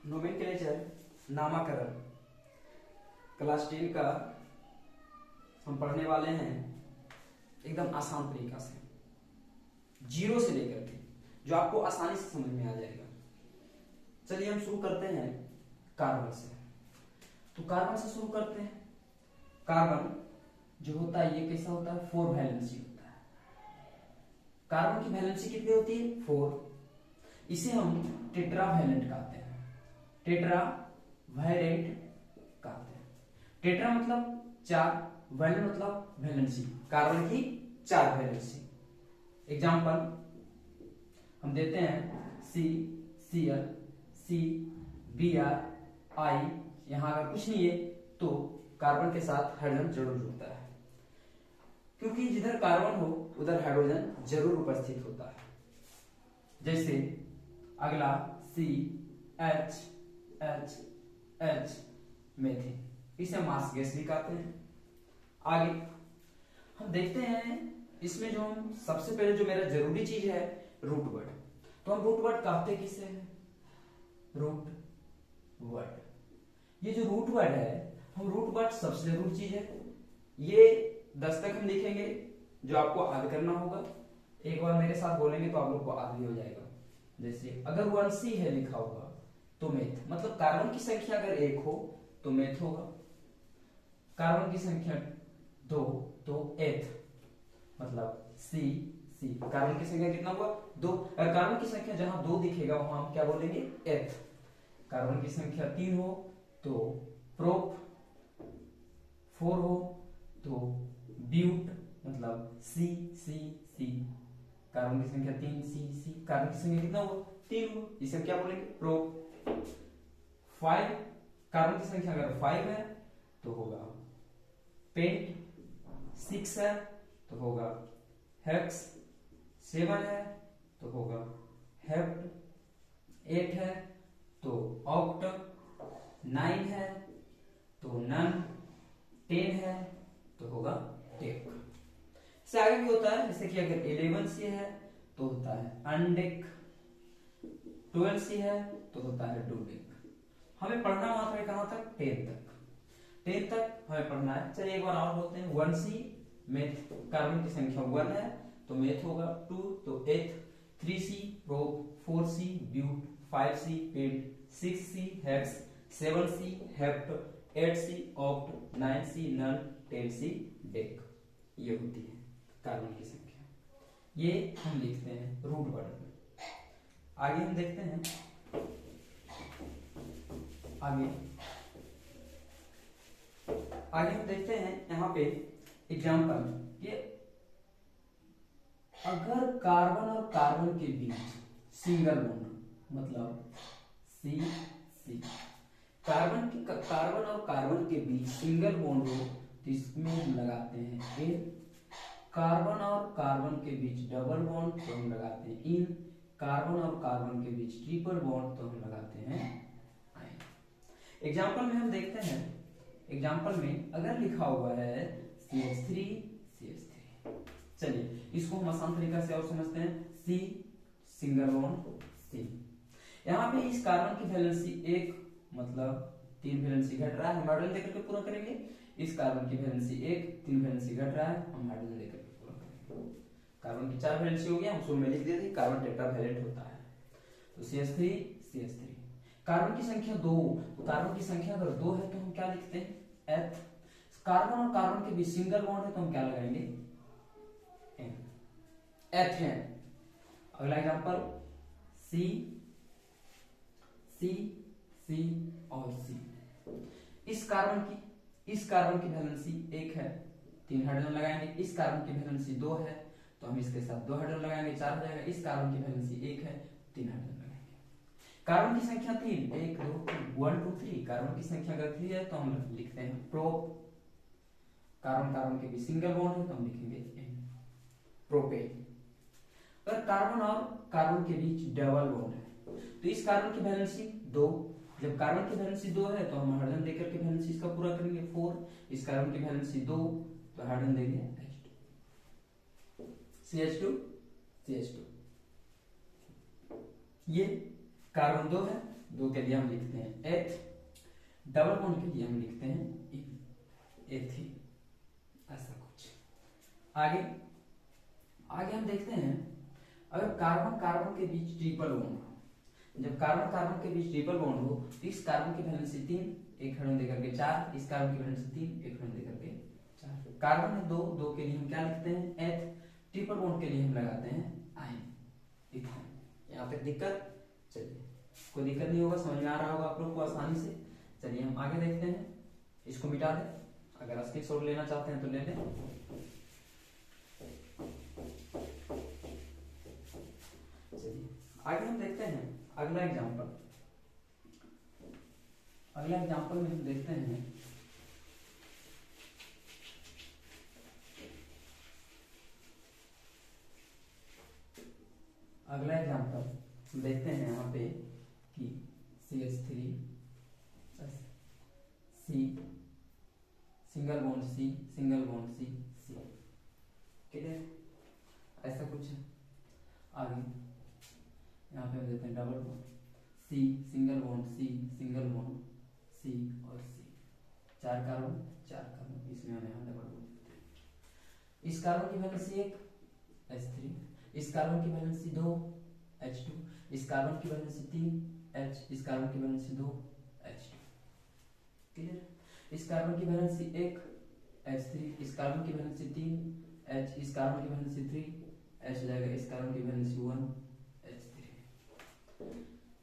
Nomenclature नामकरण class 10 का हम पढ़ने वाले हैं एकदम आसान तरीका से, जीरो से लेकर के, जो आपको आसानी से समझ में आ जाएगा। चलिए हम शुरू करते हैं कार्बन से। तो कार्बन से शुरू करते हैं। कार्बन जो होता है ये कैसा होता है, 4 वैलेंसी होता है। कार्बन की वैलेंसी कितनी होती है, 4। इसे हम टेट्रावैलेंट कहते हैं, टेट्रावैलेंट कहते हैं। टेट्रा मतलब 4, वैलेंट मतलब वैलेंसी, कार्बन की 4 वैलेंसी। एग्जांपल हम देते हैं CCl, CBr, I। यहां अगर कुछ नहीं है तो कार्बन के साथ हाइड्रोजन जरूर जुड़ता है, क्योंकि जिधर कार्बन हो उधर हाइड्रोजन जरूर उपस्थित होता है। जैसे अगला CHHH मेथेन, इसे मास गैस भी कहते हैं। आगे हम देखते हैं, इसमें जो हम सबसे पहले जो मेरा जरूरी चीज है रूट वर्ड। तो हम रूट वर्ड कहते किसे हैं, रूट वर्ड। ये जो रूट वर्ड है, हम रूट वर्ड सबसे जरूरी चीज है। ये 10 तक हम लिखेंगे, जो आपको याद करना होगा। एक बार मेरे साथ बोलेंगे तो आप लोग को याद भी हो जाएगा। जैसे अगर 1C है लिखा होगा तो मेथ, मतलब कार्बन की संख्या अगर 1 हो तो मेथ होगा, कार्बन की संख्या 2 तो एथ, मतलब C। कार्बन की संख्या कितना हुआ, 2। अगर कार्बन की संख्या जहां 2 दिखेगा वहां हम क्या बोलेंगे, एथ। कार्बन की संख्या 3 हो तो प्रोप, 4 हो तो ब्यूट, मतलब C। कार्बन की संख्या 3 C। कार्बन की संख्या कितना हुआ, 3 हो, इसे हम क्या बोलेंगे, प्रोप। 5, कार्बन की संख्या अगर 5 है तो होगा पेंट। 6 है तो होगा हेक्स। 7 है तो होगा हेप्ट। 8 है तो ऑक्ट। 9 है तो नन। 10 है तो होगा टेक। इससे आगे भी होता है, जैसे कि अगर 11C है तो होता है अनडेक। 12C है तो होता है डुडेक। हमें पढ़ना मात्र है कहां तक, 10 तक। 10 तक हमें पढ़ना है। चलिए एक बार और बोलते हैं। 1C मेथ, कार्बन की संख्या 1 है तो मेथ होगा 2 तो eth. 3C prop, 4C but, 5C pent, 6C hex, 7C hept, 8C oct, 9C non, 10C dec. ये होती है कार्बन की संख्या। ये हम लिखते हैं रूट वर्ड में। आगे हम देखते हैं, आगे हम देखते हैं यहाँ पे एग्जाम्पल, कि अगर कार्बन और कार्बन के बीच सिंगल बॉन्ड, मतलब C। कार्बन और कार्बन के बीच सिंगल बॉन्ड हो तो इसमें हम लगाते हैं N। कार्बन और कार्बन के बीच डबल बॉन्ड तो हम लगाते हैं इन। कार्बन और कार्बन के बीच ट्रिपल बॉन्ड तो हम लगाते हैं आयन। एग्जाम्पल में हम देखते हैं, एग्जाम्पल में अगर लिखा हुआ है CH3। चलिए इसको हम आसान तरीका से और समझते हैं। C single bond C। यहाँ पे इस कार्बन की वैलेंसी 1, मतलब 3 वैलेंसी घट रहा है, हम हाइड्रोजन देकर के पूरा करेंगे। इस कार्बन की वैलेंसी 1, 3 वैलेंसी घट रहा है, हम हाइड्रोजन देकर के पूरा करेंगे। कार्बन की 4 वैलेंसी हो गया, हम शुरू में लिख दिए थे कार्बन टेट्रावैलेंट होता है। तो CH3। कार्बन की संख्या 2, तो कार्बन की संख्या अगर 2 है तो हम क्या लिखते हैं, एथ। कार्बन और कार्बन के बीच सिंगल बॉन्ड है तो हम क्या लगाएंगे, एन, एथेन। अगला एग्जांपल C और C। इस कार्बन की वैलेंसी 1 है, 3 हाइड्रोजन लगाएंगे। इस कार्बन की वैलेंसी 2 है तो हम इसके साथ 2 हाइड्रोजन लगाएंगे, 4 हो जाएगा। इस कार्बन की वैलेंसी 1 है, 3 हाइड्रोजन लगाएंगे। कार्बन की संख्या 3, 1 2 1 2 3। कार्बन की संख्या अगर 3 है तो हम लिखते हैं प्रोप। कार्बन के बीच सिंगल बॉन्ड है तो हम लिखेंगे N, प्रोपेन। अगर कार्बन और कार्बन के बीच डबल बॉन्ड है तो इस कार्बन की वैलेंसी 2, जब कार्बन की वैलेंसी 2 है तो हम हाइड्रोजन देकर के वैलेंसी इसका पूरा करेंगे 4। इस कार्बन की वैलेंसी 2 तो हाइड्रोजन देंगे CH2। ये कार्बन 2 है, 2 के लिए हम लिखते हैं एथ, डबल बॉन्ड के लिए हम लिखते हैं एथी, ऐसा कुछ। आगे आगे हम देखते हैं, अगर कार्बन कार्बन के बीच ट्रिपल बॉन्ड हो, जब कार्बन कार्बन के बीच ट्रिपल बॉन्ड हो तो इस कार्बन की वैलेंसी 3, एक हाइड्रोजन देकर के 4, इस कार्बन की वैलेंसी 3, एक हाइड्रोजन देकर के 4। कार्बन है 2, 2 के लिए हम क्या लिखते हैं एथ, ट्रिपल बॉन्ड के लिए हम लगाते हैं आयन, इथाइन। यहाँ तक दिक्कत? चलिए, कोई दिक्कत नहीं होगा, समझ में आ रहा होगा आप लोग को आसानी से। चलिए हम आगे देखते हैं, इसको मिटा दें, अगर स्क्रीनशॉट लेना चाहते हैं तो ले लें। चलिए आगे हम देखते हैं अगला एग्जांपल। अगला एग्जांपल में हम देखते हैं अगला एग्जांपल देखते हैं यहाँ पे कि CH3 C single bond C single bond C C, clear? ऐसा कुछ है। आगे यहाँ पे हम देते हैं double bond C single bond C single bond C और C, 4 कार्बन 4 कार्बन, इसमें हम यहाँ डबल बॉन्ड देते हैं। इस कार्बन की वैलेंसी 1 H3, इस कार्बन की वैलेंसी 2 H2, इस कार्बन की वैलेंसी 3 H, इस कार्बन की वैलेंसी 2 H2, क्लियर? इस कार्बन की वैलेंसी 1 H3, इस कार्बन की वैलेंसी 3 H, इस कार्बन की वैलेंसी 3 H जाएगा, इस कार्बन की वैलेंसी 1 H3।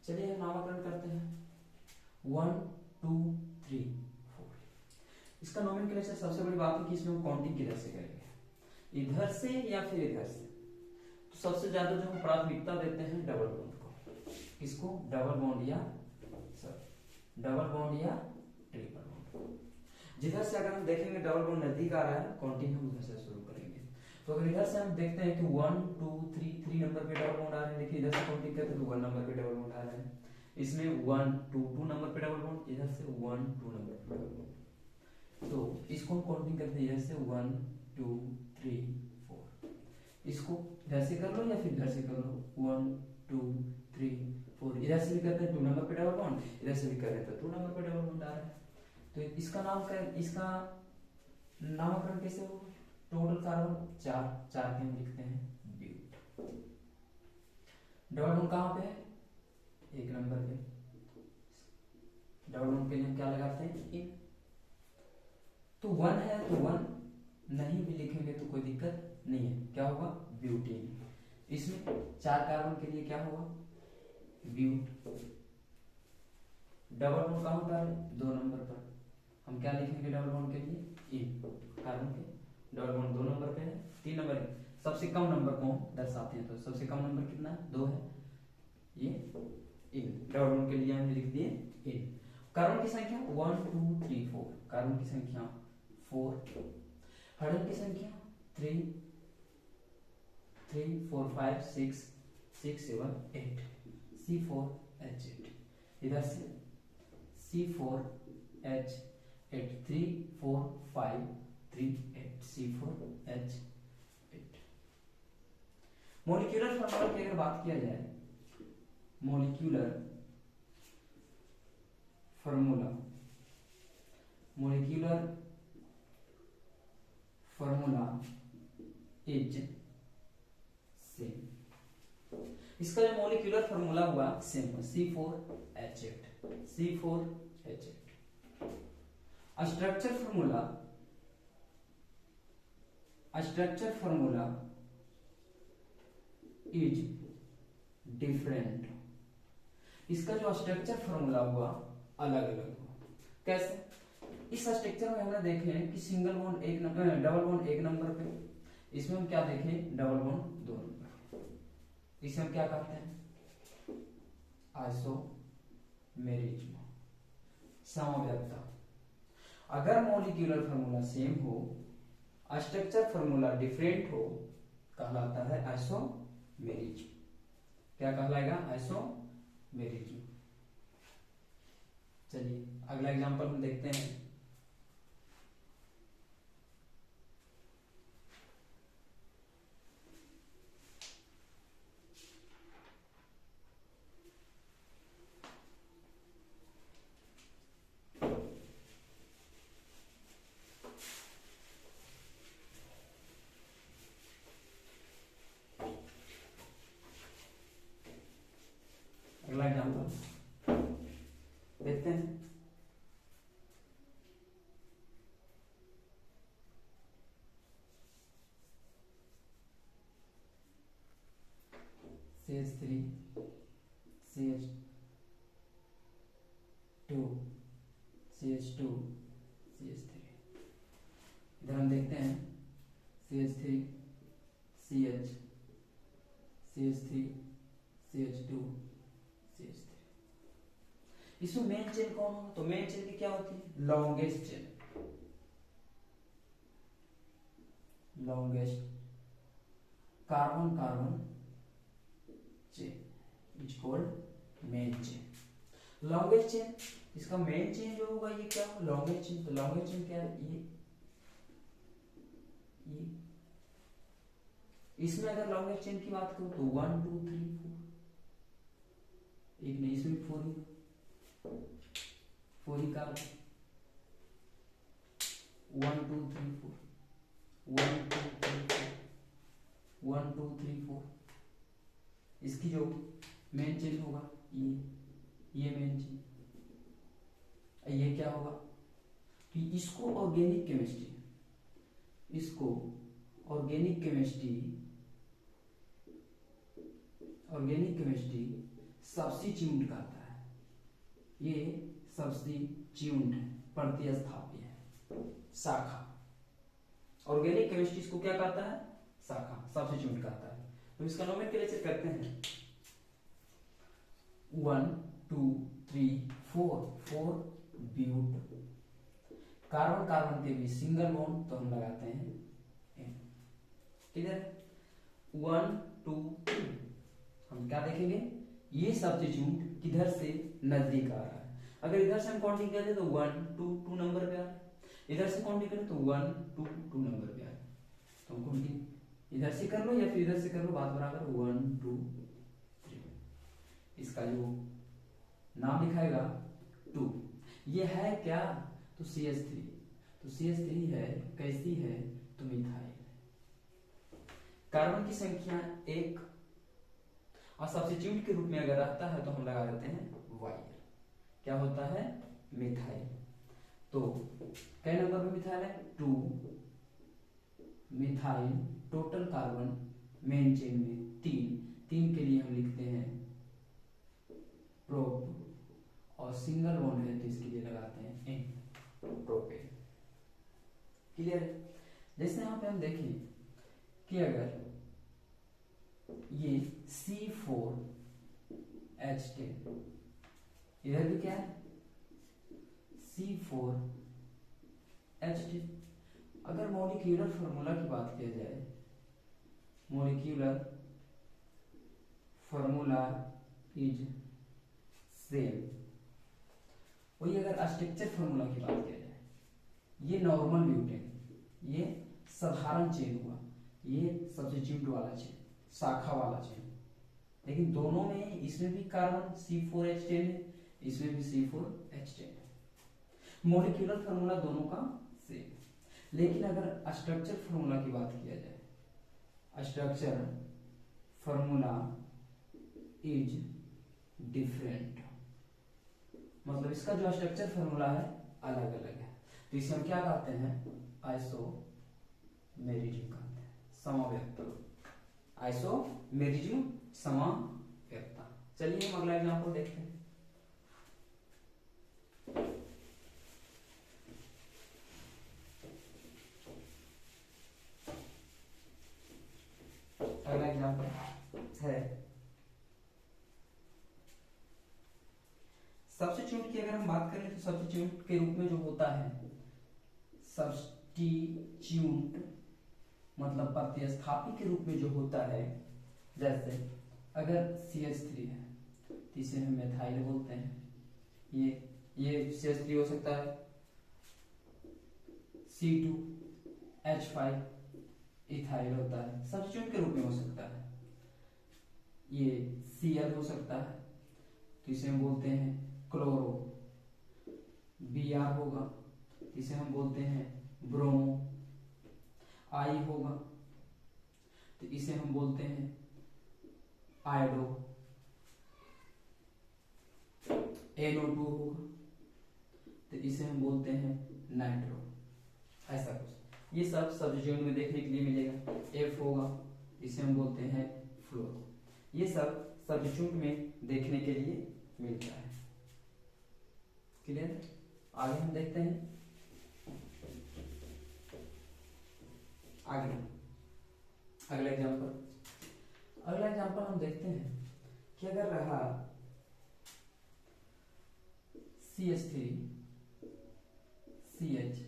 चलिए हम नामकरण करते हैं 1 2 3 4। इसका नोमेनक्लेचर सबसे बड़ी बात है कि इसमें हम काउंटिंग किधर से करेंगे, इधर से या फिर इधर से। तो सबसे ज्यादा जो हम प्राथमिकता देते हैं डबल बॉन्ड को, इसको डबल बॉन्ड या ट्रिपल बॉन्ड। जिधर से अगर हम देखेंगे डबल बॉन्ड नजदीक आ रहा है, काउंटिंग हम उधर से शुरू करेंगे। तो अगर इधर से हम देखते हैं कि 1 2 3 3 नंबर पे डबल बॉन्ड आ रहे हैं, देखिए इधर से काउंटिंग करते हैं तो 1 नंबर पे डबल बॉन्ड आ रहे हैं, इसमें 1 2 2 नंबर पे डबल बॉन्ड, इधर से 1 2 नंबर पे डबल बॉन्ड। तो इसको हम काउंटिंग करते हैं इधर से 1 2 3 4, इसको इधर से कर लो या फिर इधर से कर लो, 1 2 3 4, इधर से भी करते हैं 2 नंबर पे डबल बॉन्ड, इधर से भी कर रहे हैं तो 2 नंबर पे डबल बॉन्ड आ रहा है। तो इसका नाम क्या, इसका नामकरण कैसे होगा, टोटल कार्बन 4 4 के हम लिखते हैं ब्यूट। डबल बॉन्ड कहाँ पे है, 1 नंबर पे, डबल बॉन्ड के लिए हम क्या लगाते हैं इन। तो 1 है तो 1, नहीं भी लिखेंगे तो कोई दिक्कत नहीं है, क्या होगा ब्यूटीन। इसमें 4 कार्बन के लिए क्या होगा ब्यूट। डबल बॉन्ड कहाँ पर है, 2 नंबर पर, हम क्या लिखेंगे डबल बॉन्ड के लिए इन। कार्बन के डबल बॉन्ड 2 नंबर पे है, 3 नंबर है, सबसे कम नंबर को हम दर्शाते हैं, तो सबसे कम नंबर कितना है 2 है, ये इन। डबल बॉन्ड के लिए हमने लिख दिए इन। कार्बन की संख्या 1 2 3 4, कार्बन की संख्या 4, हाइड्रोजन की संख्या 3 3 4 5 6 6 7 8, C4H8, इधर से C4H8 3 4 5 3 8, C4H8। मॉलिक्यूलर फार्मूला की अगर बात किया जाए, मॉलिक्यूलर फार्मूला इज सेम। इसका जो मॉलिक्यूलर फार्मूला हुआ same, C4H8, C4H8। Structure formula is different. इसका जो स्ट्रक्चर फार्मूला हुआ अलग अलग हुआ। कैसे? इस स्ट्रक्चर में हमने देखे हैं कि single bond 1 number, double bond 1 number पे, इसमें हम क्या देखें डबल बॉन्ड 2 नंबर। इसे हम क्या कहते हैं आइसोमेरिज्म, समव्यपता। अगर मॉलिक्यूलर फार्मूला सेम हो, स्ट्रक्चर फार्मूला डिफरेंट हो, कहलाता है आइसोमेरिज्म। क्या कहलाएगा आइसोमेरिज्म। चलिए अगला एग्जांपल हम देखते हैं। अगला एग्जाम्पल देखते हैं। CH3 CH2 CH2 CH3। इधर हम देखते हैं CH3 CH CH3 CH2 CH3। इसमें मेन चेन कौन होगा? तो मेन चेन की क्या होती है? Longest chain. Longest carbon carbon chain is called main chain. Longest chain, इसका मेन चेन जो होगा ये क्या होगा? Longest chain. तो लॉन्गेस्ट चेन क्या है? ये इसमें अगर लॉन्गेस्ट चेन की बात करूं तो 1 2 3 4, एक नहीं, इसमें 4 ही कार्बन 1 2 3 4 1 2 3 4 1 2 3 4। इसकी जो मेन चेन होगा ये मेन चेन। ये क्या होगा कि इसको ऑर्गेनिक केमिस्ट्री सब्स्टिट्यूट करता है। ये सब्स्टिट्यूट प्रतिस्थापी है, शाखा। ऑर्गेनिक केमिस्ट्री इसको क्या कहता है? शाखा, सब्स्टिट्यूट करता है। तो इसका नोमेनक्लेचर करते हैं 1 2 3 4 ब्यूट। कार्बन कार्बन के बीच सिंगल बॉन्ड, तो हम लगाते हैं N। किधर 1 2 3। हम क्या देखेंगे? ये सब्स्टिट्यूट किधर से नजदीक आ रहा है। अगर इधर से हम काउंटिंग करें तो 1 2 2 नंबर पे आ रहा है, इधर से काउंटिंग करें तो 1 2 2 नंबर पे आ रहा है। तो हम काउंटिंग इधर से कर लो या फिर इधर से कर लो, बात बराबर 1 2 3। इसका जो नाम लिखाएगा 2। ये है क्या? तो CH3। तो CH3 है, कैसी है? तो मिथाइल। कार्बन की संख्या 1 और सब्स्टिट्यूट के रूप में अगर रहता है तो हम लगा देते हैं वायर। क्या होता है? मिथाइल। तो कई नंबर पे मिथाइल है? 2 methyl. Total carbon main chain में 3 के लिए हम लिखते हैं प्रोप, और सिंगल बॉन्ड है तो इसके लिए लगाते हैं N, प्रोपेन। क्लियर? जैसे यहाँ पे हम देखें कि अगर ये C4H10, इधर भी क्या है? C4H10। अगर मॉलिक्यूलर फॉर्मूला की बात किया जाए, मॉलिक्यूलर फॉर्मूला इज सेम। वही अगर स्ट्रक्चर फॉर्मूला की बात किया जाए, ये नॉर्मल ब्यूटेन, ये साधारण चेन हुआ, ये सब्स्टिट्यूट वाला चेन, शाखा वाला चेन। लेकिन दोनों में, इसमें भी कार्बन C4H10 है, इसमें भी C4H10 है। मॉलिक्यूलर फॉर्मूला दोनों का सेम। लेकिन अगर स्ट्रक्चर फॉर्मूला की बात किया जाए, स्ट्रक्चर फॉर्मूला इज डिफरेंट, मतलब इसका जो स्ट्रक्चर फॉर्मूला है अलग अलग है। तो इसे हम क्या कहते हैं? आइसोमेरिज्म कहते हैं, समव्यक्ता। आइसोमेरिज्म, समव्यक्ता। चलिए हम अगला एग्जांपल देखते हैं। अगला एग्जांपल है सब्स्टिट्यूट की। अगर हम बात करें तो सब्स्टिट्यूट के रूप में जो होता है, सब्स्टिट्यूट मतलब प्रतिस्थापी के रूप में जो होता है, जैसे अगर CH3 है तो इसे हम मिथाइल बोलते हैं। ये CH3 हो सकता है C2H5 इथाइल होता है, सब्स्टिट्यूट के रूप में हो सकता है। ये Cl हो सकता है तो इसे हम बोलते हैं क्लोरो। Br होगा तो इसे हम बोलते हैं ब्रोमो। I होगा तो इसे हम बोलते हैं आयोडो। NO2 होगा, तो इसे हम बोलते हैं नाइट्रो, ऐसा कुछ। ये सब सब्स्टिट्यूट में देखने के लिए मिलेगा। F होगा, इसे हम बोलते हैं फ्लोरो। ये सब सब्स्टिट्यूट में देखने के लिए मिलता है। क्लियर? आगे हम देखते हैं, आगे अगला एग्जांपल हम देखते हैं कि अगर रहा CH3 CH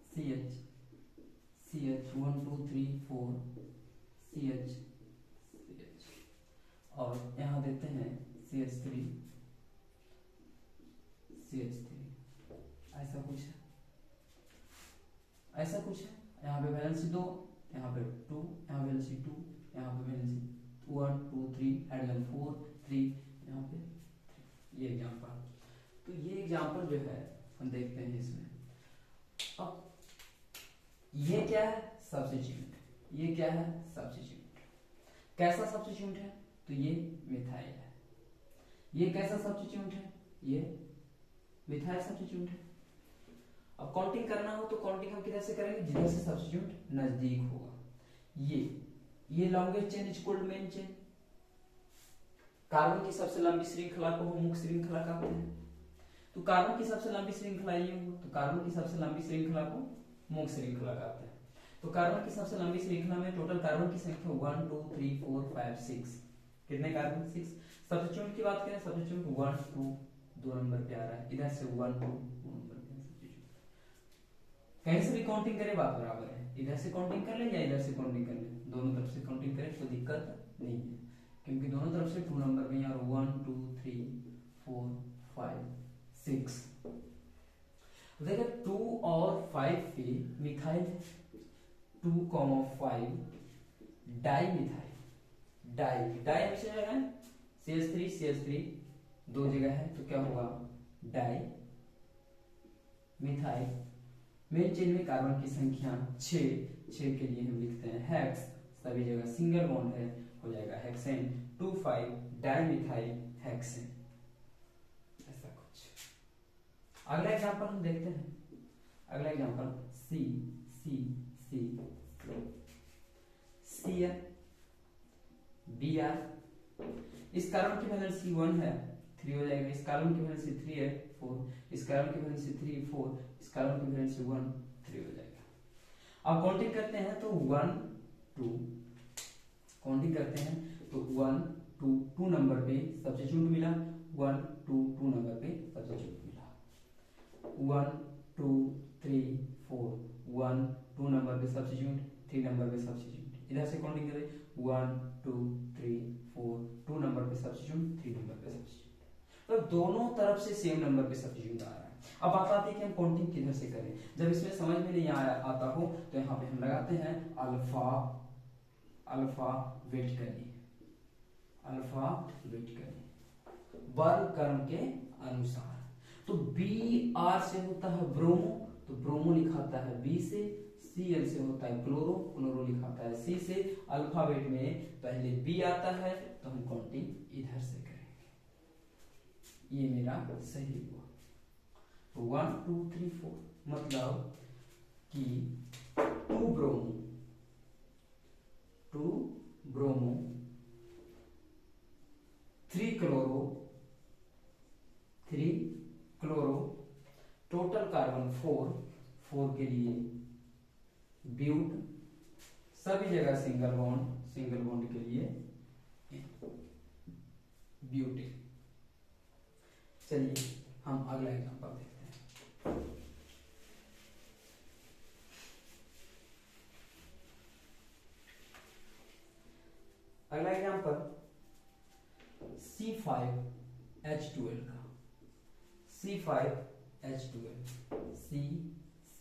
CH CH 1 2 3 4 CH CH, और यहाँ देते हैं CH3 CH3, ऐसा कुछ है, ऐसा कुछ है। यहाँ पे वैलेंसी 2, यहाँ पे 2, यहाँ वैलेंसी 2, यहाँ पे वैलेंसी 1 2 3, हाइड्रोजन 4 3, यहाँ पे 3। ये एग्जांपल, तो ये एग्जांपल जो है हम देखते हैं इसमें। अब ये क्या है? सब्स्टिट्यूट। ये क्या है? सब्स्टिट्यूट। कैसा सब्स्टिट्यूट है? तो ये मिथाइल है। ये कैसा सब्स्टिट्यूट है? ये मिथाइल सब्स्टिट्यूट है। अब काउंटिंग करना हो तो काउंटिंग हम किधर से करेंगे? जिधर से सब्स्टिट्यूट नजदीक होगा। ये longest chain is called main chain. Carbon की सबसे लंबी श्रृंखला को हम मुख्य श्रृंखला कहते हैं। तो कार्बन की सबसे लंबी श्रृंखला ये हो, तो कार्बन की सबसे लंबी श्रृंखला को मुख्य श्रृंखला कहते हैं। तो कार्बन की सबसे लंबी श्रृंखला में टोटल कार्बन की संख्या 1 2 3 4 5 6। कितने कार्बन? 6। सब्स्टिट्यूट की बात करें, सब्स्टिट्यूट 1 2 2 नंबर पे आ रहा है, इधर से 1 2 2 नंबर पे सब्स्टिट्यूट। कहीं से भी काउंटिंग करें बात बराबर है, इधर से काउंटिंग कर ले या इधर से काउंटिंग कर ले, दोनों तरफ से काउंटिंग करें तो दिक्कत नहीं है, क्योंकि दोनों तरफ से 2 नंबर में यार 1 2 3 4 5 6। देखो 2 और 5 पे मिथाइल, 2,5 डाई मिथाइल, डाई हमेशा जगह है, CH3 दो जगह है, तो क्या होगा? Di methyl. मेन चेन में कार्बन की संख्या 6 के लिए हम लिखते हैं हेक्स, सभी जगह सिंगल बॉन्ड है, हो जाएगा हेक्सेन। 2,5 डाई मिथाइल हेक्सेन, ऐसा कुछ। अगला एग्जांपल हम देखते हैं। अगला एग्जांपल C Cl Br। इस कार्बन की वैलेंसी 1 है, 3 हो जाएगा। इस कार्बन की वैलेंसी 3 है, 4। इस कार्बन की वैलेंसी 3 4। इस कार्बन की वैलेंसी 1 3 हो जाएगा। अब काउंटिंग करते हैं तो 1 2, काउंटिंग करते हैं तो 1 2 2 नंबर पे सब्स्टिट्यूट मिला, 1 2 2 नंबर पे सब्स्टिट्यूट मिला, 1 2 3 4, 1 2 नंबर पे सब्स्टिट्यूट, 3 नंबर पे सब्स्टिट्यूट। इधर से काउंटिंग करें 1 2 3 4, 2 नंबर पे सब्स्टिट्यूट, 3 नंबर पे सब्स्टिट्यूट। तो दोनों तरफ से सेम नंबर पे सब्स्टिट्यूट आ रहा है। अब बात आती है कि हम काउंटिंग किधर से करें। जब इसमें समझ में नहीं आता हो तो यहाँ पे हम लगाते हैं अल्फा वेट करिए, अल्फा वेट करिए वर्ग क्रम के अनुसार। तो Br से होता है ब्रोमो, तो ब्रोमो लिखाता है B से। Cl से होता है क्लोरो, क्लोरो लिखाता है C से। अल्फाबेट में पहले B आता है तो हम काउंटिंग इधर से करेंगे। ये मेरा सही हुआ। तो 1 2 3 4 मतलब कि 2 ब्रोमो 3 क्लोरो, टोटल कार्बन 4 के लिए ब्यूट, सभी जगह सिंगल बॉन्ड के लिए ब्यूटेन। चलिए हम अगला एग्जांपल देखते हैं। अगला एग्जांपल C5H12 का, C5H12, C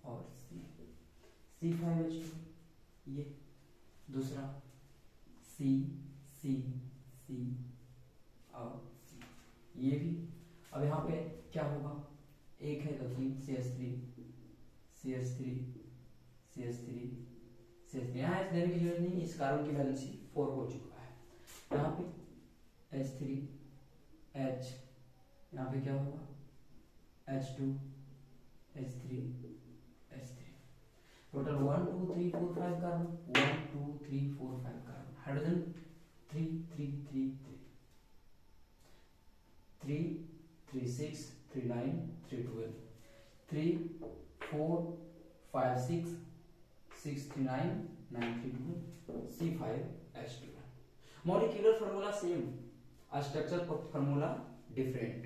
और C5H12, ये दूसरा C और C, ये भी। अब यहाँ पे क्या होगा? एक है तो 3 CH3 यहाँ देने की जरूरत नहीं, इस कार्बन की वैलेंसी 4 हो चुका है। यहाँ पे H3 H, यहाँ पे क्या होगा H2 H3 H3, total 1 2 3 4 5 carbon, 1 2 3 4 5 carbon, hydrogen 3 3 3 3 3 6 3 9 3 12, 3 4 5 6 6 3 9 9 3 12, C5H12। Molecular formula same, structure formula different.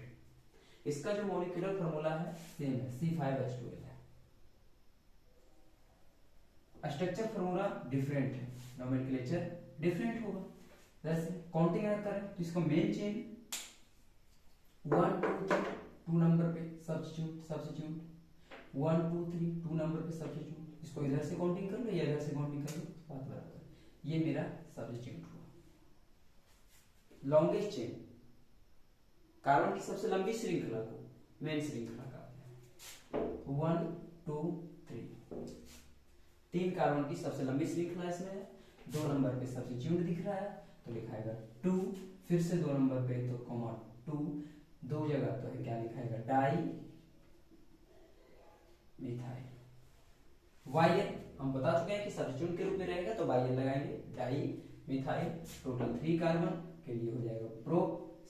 इसका जो मॉलिक्यूलर फार्मूला है सेम है, C5H12 है। स्ट्रक्चर फार्मूला डिफरेंट है, नोमेनक्लेचर डिफरेंट होगा। जैसे काउंटिंग करें तो इसका मेन चेन 1 2 3 2 नंबर पे सब्स्टिट्यूट 1 2 3 2 नंबर पे सब्स्टिट्यूट, इसको इधर से काउंटिंग कर लो या इधर से काउंटिंग कर लो, बात बराबर। ये मेरा सब्स्टिट्यूट हुआ। लॉन्गेस्ट चेन, कार्बन की सबसे लंबी श्रृंखला को मेन श्रृंखला कहते हैं। 1 2 3, 3 कार्बन की सबसे लंबी श्रृंखला इसमें है। 2 नंबर पे सब्स्टिट्यूट दिख रहा है तो लिखाएगा 2, फिर से 2 नंबर पे तो कॉमा 2, 2 जगह तो है क्या लिखाएगा डाई मिथाइल। YL हम बता चुके हैं कि सब्स्टिट्यूट के रूप में रहेगा तो YL लगाएंगे, डाई मिथाइल। टोटल 3 कार्बन के लिए हो जाएगा प्रो,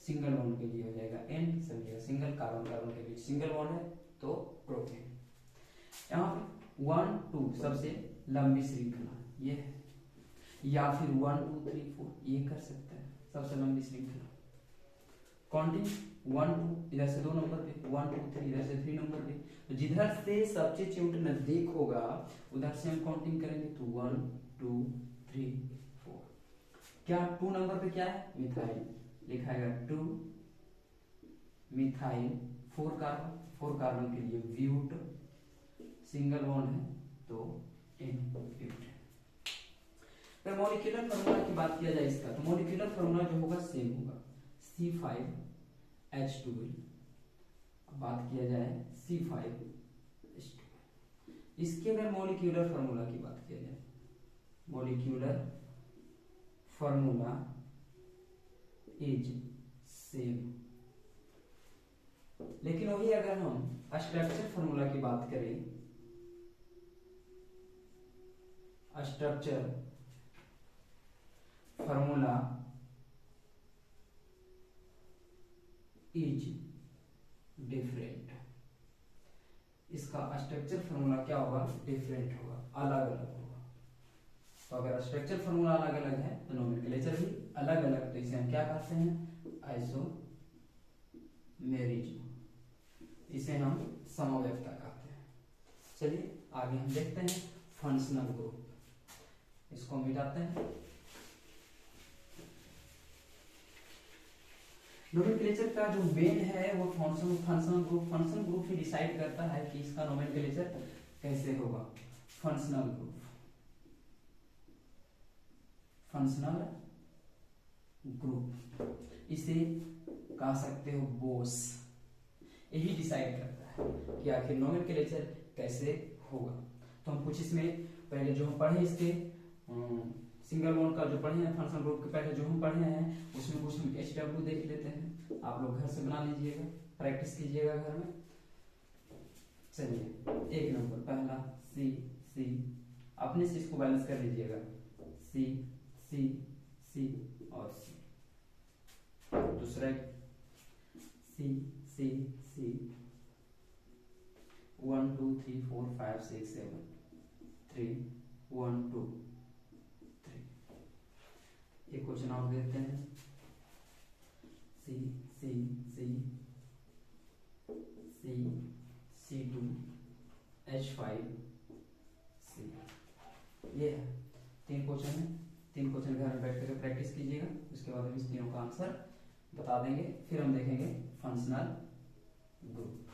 सिंगल बॉन्ड के लिए हो जाएगा एन, समझिएगा सिंगल कार्बन कार्बन के बीच सिंगल बॉन्ड है तो प्रोपेन। यहाँ पे 1 2 सबसे लंबी श्रृंखला ये है, या फिर 1 2 3 4 ये कर सकते हैं सबसे लंबी श्रृंखला। काउंटिंग 1 2 इधर से 2 नंबर पे, 1 2 3 इधर से 3 नंबर पे, तो जिधर से सब्स्टिट्यूट नजदीक होगा उधर से हम काउंटिंग करेंगे तो 1 2 3 4। क्या 2 नंबर पे क्या है मिथाइल, लिखाएगा 2 मिथाइल, 4 कार्बन के लिए ब्यूट, सिंगल बॉन्ड है तो एन ब्यूट। फिर मॉलिक्यूलर फार्मूला की बात किया जाए इसका, तो मॉलिक्यूलर फार्मूला जो होगा सेम होगा, C5H12। बात किया जाए C5H12, इसके अगर मॉलिक्यूलर फार्मूला की बात किया जाए, मॉलिक्यूलर फार्मूला इज सेम, लेकिन वही अगर हम स्ट्रक्चर फार्मूला की बात करें, स्ट्रक्चर फार्मूला इज डिफरेंट, इसका स्ट्रक्चर फार्मूला क्या होगा डिफरेंट होगा, अलग अलग होगा। तो अगर स्ट्रक्चर फार्मूला अलग अलग है तो नोमेनक्लेचर भी अलग अलग, तो इसे हम क्या कहते हैं आइसोमेरिज्म, इसे हम समव्यवस्था कहते हैं। चलिए आगे हम देखते हैं फंक्शनल ग्रुप, इसको मिटाते हैं। नोमेनक्लेचर का जो मेन है वो फंक्शनल ग्रुप ही डिसाइड करता है कि इसका नोमेनक्लेचर कैसे होगा। फंक्शनल ग्रुप इसे कह सकते हो बोस, यही डिसाइड करता है कि आखिर नोमेनक्लेचर कैसे होगा। तो हम कुछ इसमें पहले जो हम पढ़े इसके सिंगल बॉन्ड का जो पढ़े हैं फंक्शनल ग्रुप के पहले जो हम पढ़े हैं उसमें कुछ हम HW देख लेते हैं, आप लोग घर से बना लीजिएगा, प्रैक्टिस कीजिएगा घर में। चलिए 1 नंबर पहला C अपने से इसको बैलेंस कर लीजिएगा, C और C। दूसरा C 1 2 3 4 5 6 7 3 1 2 3। एक क्वेश्चन और देखते हैं, C2 H5 C। ये है 3 क्वेश्चन है, 3 क्वेश्चन घर में बैठ कर प्रैक्टिस कीजिएगा, उसके बाद हम इस तीनों का आंसर बता देंगे। फिर हम देखेंगे फंक्शनल ग्रुप।